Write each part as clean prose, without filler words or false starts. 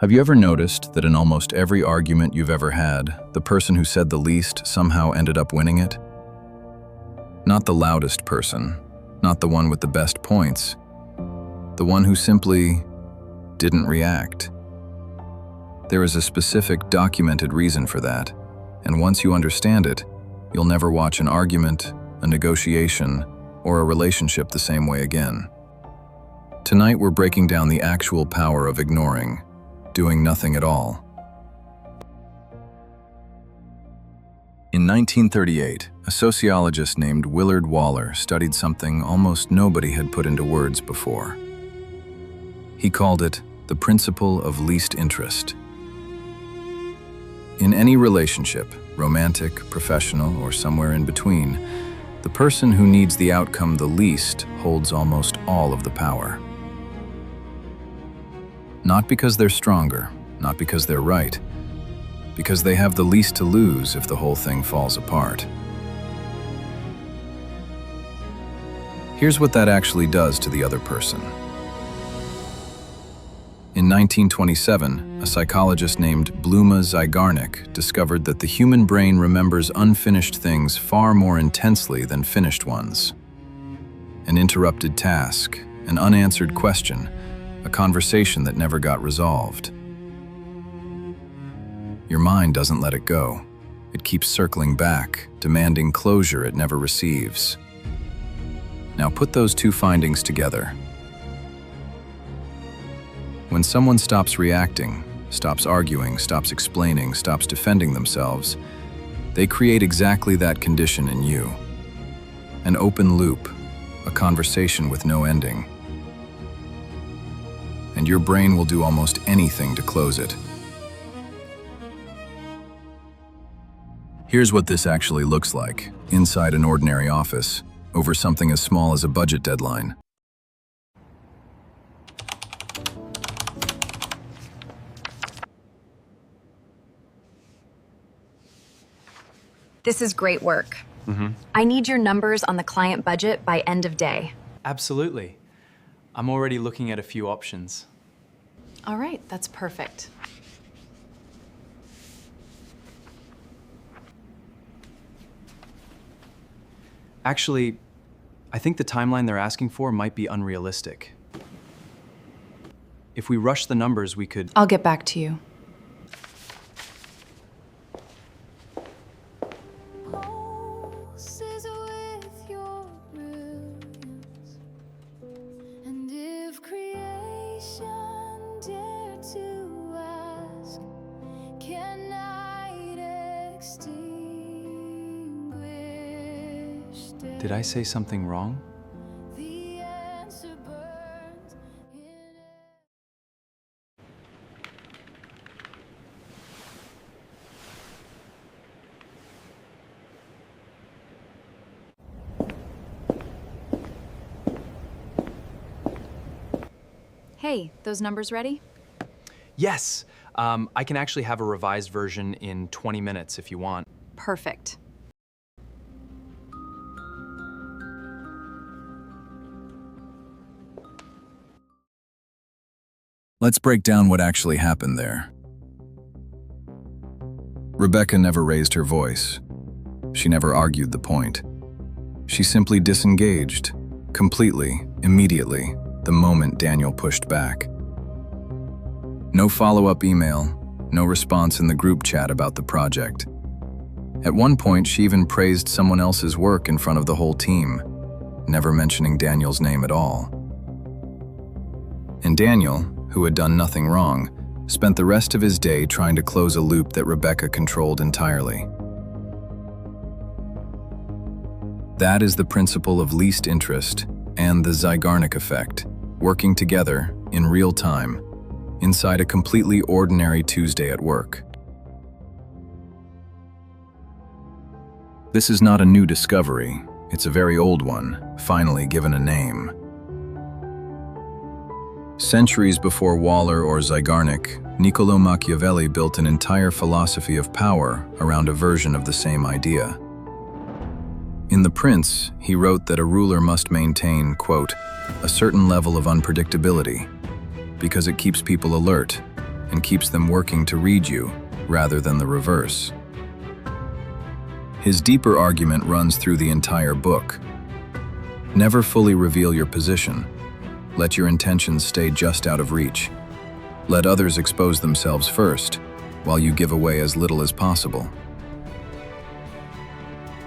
Have you ever noticed that in almost every argument you've ever had, the person who said the least somehow ended up winning it? Not the loudest person, not the one with the best points, the one who simply didn't react. There is a specific, documented reason for that, and once you understand it, you'll never watch an argument, a negotiation, or a relationship the same way again. Tonight we're breaking down the actual power of ignoring, doing nothing at all. In 1938, a sociologist named Willard Waller studied something almost nobody had put into words before. He called it the principle of least interest. In any relationship, romantic, professional, or somewhere in between, the person who needs the outcome the least holds almost all of the power. Not because they're stronger, not because they're right, because they have the least to lose if the whole thing falls apart. Here's what that actually does to the other person. In 1927, a psychologist named Zeigarnik discovered that the human brain remembers unfinished things far more intensely than finished ones. An interrupted task, an unanswered question, a conversation that never got resolved. Your mind doesn't let it go. It keeps circling back, demanding closure it never receives. Now put those two findings together. When someone stops reacting, stops arguing, stops explaining, stops defending themselves, they create exactly that condition in you. An open loop, a conversation with no ending. And your brain will do almost anything to close it. Here's what this actually looks like, inside an ordinary office, over something as small as a budget deadline. This is great work. I need your numbers on the client budget by end of day. Absolutely. I'm already looking at a few options. All right, that's perfect. Actually, I think the timeline they're asking for might be unrealistic. If we rush the numbers, we could... I'll get back to you. Did I say something wrong? Hey, those numbers ready? Yes! I can actually have a revised version in 20 minutes if you want. Perfect. Let's break down what actually happened there. Rebecca never raised her voice. She never argued the point. She simply disengaged, completely, immediately, the moment Daniel pushed back. No follow-up email, no response in the group chat about the project. At one point, she even praised someone else's work in front of the whole team, never mentioning Daniel's name at all. And Daniel, who had done nothing wrong, spent the rest of his day trying to close a loop that Rebecca controlled entirely. That is the principle of least interest and the Zeigarnik Effect, working together, in real time, inside a completely ordinary Tuesday at work. This is not a new discovery, it's a very old one, finally given a name. Centuries before Waller or Zeigarnik, Niccolò Machiavelli built an entire philosophy of power around a version of the same idea. In The Prince, he wrote that a ruler must maintain, quote, a certain level of unpredictability, because it keeps people alert, and keeps them working to read you, rather than the reverse. His deeper argument runs through the entire book. Never fully reveal your position. Let your intentions stay just out of reach. Let others expose themselves first, while you give away as little as possible.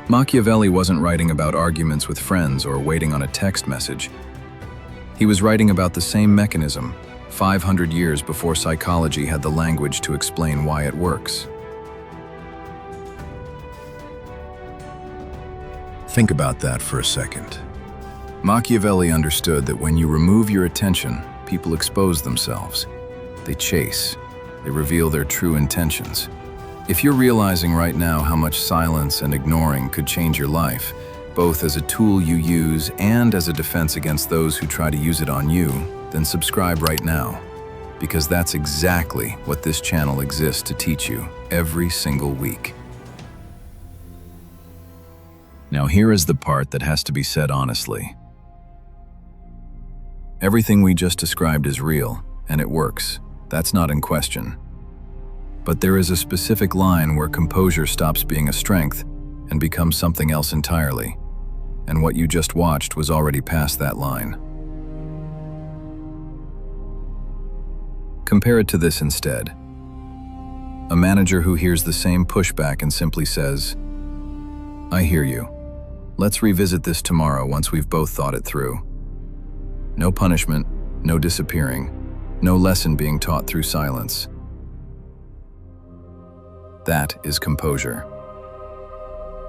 Machiavelli wasn't writing about arguments with friends or waiting on a text message. He was writing about the same mechanism, 500 years before psychology had the language to explain why it works. Think about that for a second. Machiavelli understood that when you remove your attention, people expose themselves. They chase. They reveal their true intentions. If you're realizing right now how much silence and ignoring could change your life, both as a tool you use and as a defense against those who try to use it on you, then subscribe right now, because that's exactly what this channel exists to teach you every single week. Now here is the part that has to be said honestly. Everything we just described is real, and it works. That's not in question. But there is a specific line where composure stops being a strength and becomes something else entirely. And what you just watched was already past that line. Compare it to this instead. A manager who hears the same pushback and simply says, "I hear you. Let's revisit this tomorrow once we've both thought it through." No punishment, no disappearing, no lesson being taught through silence. That is composure.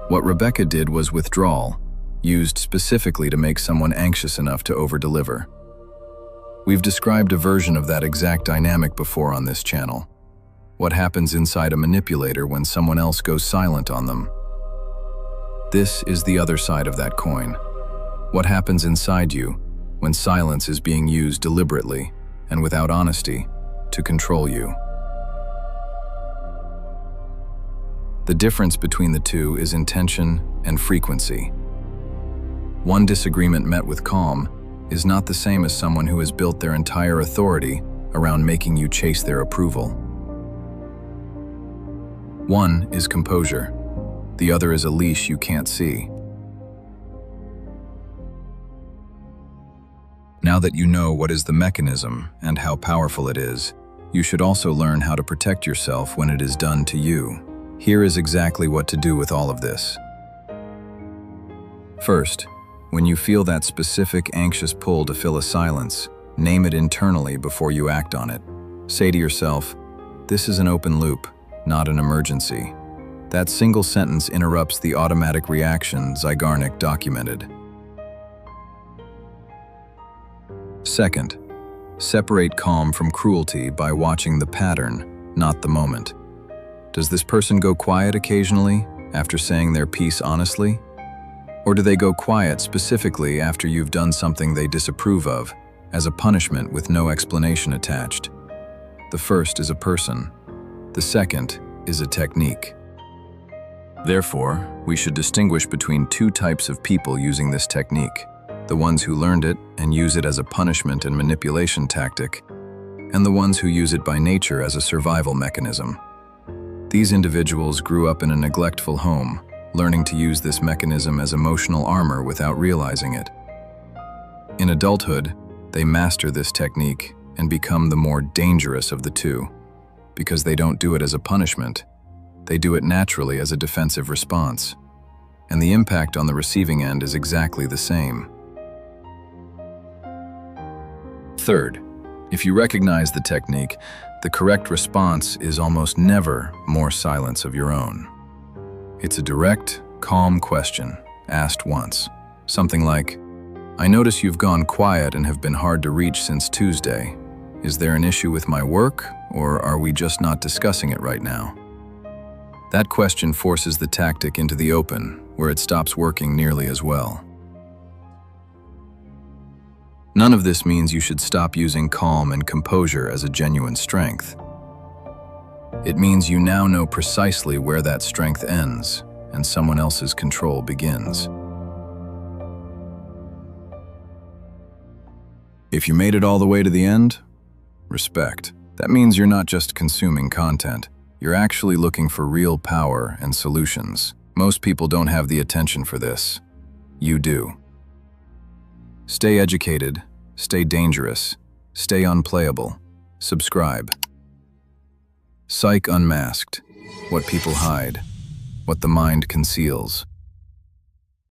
What Rebecca did was withdrawal, used specifically to make someone anxious enough to overdeliver. We've described a version of that exact dynamic before on this channel. What happens inside a manipulator when someone else goes silent on them. This is the other side of that coin. What happens inside you when silence is being used deliberately and without honesty to control you. The difference between the two is intention and frequency. One disagreement met with calm is not the same as someone who has built their entire authority around making you chase their approval. One is composure. The other is a leash you can't see. Now that you know what is the mechanism and how powerful it is, you should also learn how to protect yourself when it is done to you. Here is exactly what to do with all of this. First, when you feel that specific anxious pull to fill a silence, name it internally before you act on it. Say to yourself, "This is an open loop, not an emergency." That single sentence interrupts the automatic reaction Zeigarnik documented. Second, separate calm from cruelty by watching the pattern, not the moment. Does this person go quiet occasionally after saying their piece honestly? Or do they go quiet specifically after you've done something they disapprove of, as a punishment with no explanation attached? The first is a person. The second is a technique. Therefore, we should distinguish between two types of people using this technique: the ones who learned it and use it as a punishment and manipulation tactic, and the ones who use it by nature as a survival mechanism. These individuals grew up in a neglectful home, learning to use this mechanism as emotional armor without realizing it. In adulthood, they master this technique and become the more dangerous of the two, because they don't do it as a punishment. They do it naturally as a defensive response, and the impact on the receiving end is exactly the same. Third, if you recognize the technique, the correct response is almost never more silence of your own. It's a direct, calm question, asked once. Something like, "I notice you've gone quiet and have been hard to reach since Tuesday. Is there an issue with my work, or are we just not discussing it right now?" That question forces the tactic into the open, where it stops working nearly as well. None of this means you should stop using calm and composure as a genuine strength. It means you now know precisely where that strength ends and someone else's control begins. If you made it all the way to the end, respect. That means you're not just consuming content. You're actually looking for real power and solutions. Most people don't have the attention for this. You do. Stay educated, stay dangerous, stay unplayable. Subscribe. Psych Unmasked. What people hide, what the mind conceals.